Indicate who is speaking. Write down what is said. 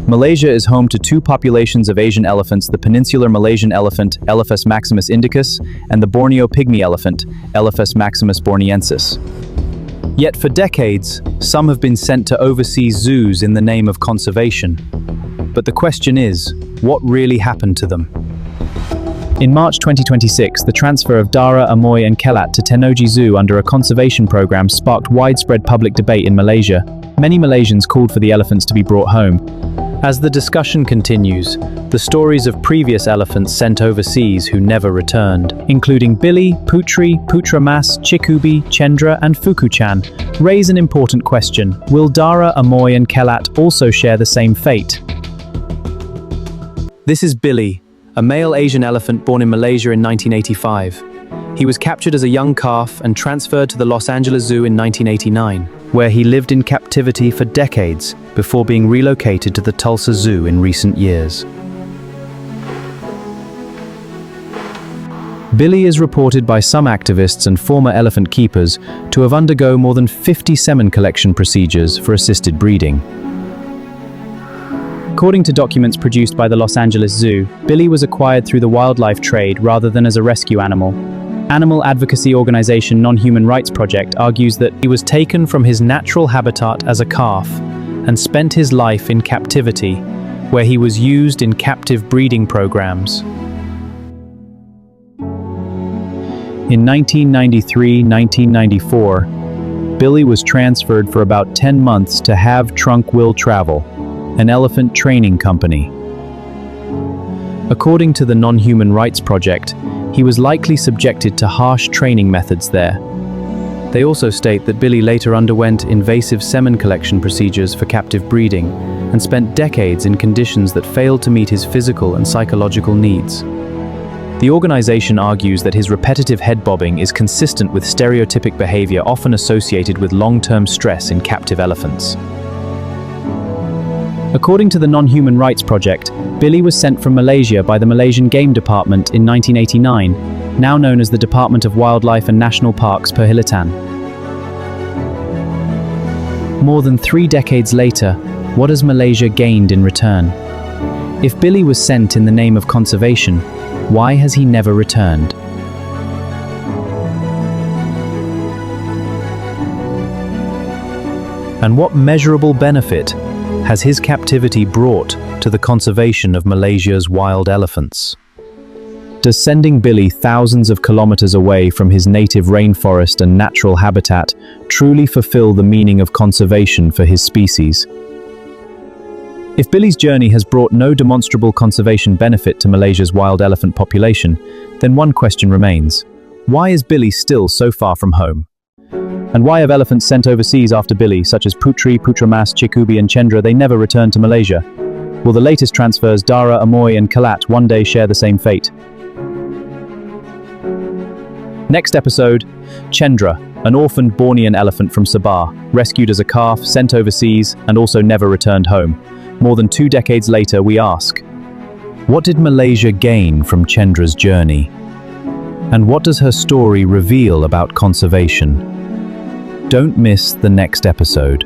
Speaker 1: Malaysia is home to two populations of Asian elephants, the peninsular Malaysian elephant, Elephas maximus indicus, and the Borneo pygmy elephant, Elephas maximus borneensis. Yet for decades, some have been sent to overseas zoos in the name of conservation. But the question is, what really happened to them? In March 2026, the transfer of Dara, Amoy and Kelat to Tenoji Zoo under a conservation program sparked widespread public debate in Malaysia. Many Malaysians called for the elephants to be brought home. As the discussion continues, the stories of previous elephants sent overseas who never returned, including Billy, Putri, Putra Mas, Chikubi, Chendra and Fukuchan, raise an important question. Will Dara, Amoy and Kelat also share the same fate? This is Billy, a male Asian elephant born in Malaysia in 1985. He was captured as a young calf and transferred to the Los Angeles Zoo in 1989, where he lived in captivity for decades before being relocated to the Tulsa Zoo in recent years. Billy is reported by some activists and former elephant keepers to have undergone more than 50 semen collection procedures for assisted breeding. According to documents produced by the Los Angeles Zoo, Billy was acquired through the wildlife trade rather than as a rescue animal. Animal advocacy organization Non-Human Rights Project argues that he was taken from his natural habitat as a calf and spent his life in captivity, where he was used in captive breeding programs. In 1993-1994, Billy was transferred for about 10 months to Have Trunk Will Travel, an elephant training company. According to the Non-Human Rights Project, he was likely subjected to harsh training methods there. They also state that Billy later underwent invasive semen collection procedures for captive breeding and spent decades in conditions that failed to meet his physical and psychological needs. The organization argues that his repetitive head bobbing is consistent with stereotypic behavior often associated with long-term stress in captive elephants. According to the Non-Human Rights Project, Billy was sent from Malaysia by the Malaysian Game Department in 1989, now known as the Department of Wildlife and National Parks Perhilatan. More than 3 decades later, what has Malaysia gained in return? If Billy was sent in the name of conservation, why has he never returned? And what measurable benefit has his captivity brought to the conservation of Malaysia's wild elephants? Does sending Billy thousands of kilometers away from his native rainforest and natural habitat truly fulfill the meaning of conservation for his species? If Billy's journey has brought no demonstrable conservation benefit to Malaysia's wild elephant population, then one question remains. Why is Billy still so far from home? And why have elephants sent overseas after Billy, such as Putri, Putra Mas, Chikubi and Chendra, they never returned to Malaysia? Will the latest transfers, Dara, Amoy and Kelat, one day share the same fate? Next episode, Chendra, an orphaned Bornean elephant from Sabah, rescued as a calf, sent overseas, and also never returned home. More than 2 decades later, we ask, what did Malaysia gain from Chendra's journey? And what does her story reveal about conservation? Don't miss the next episode.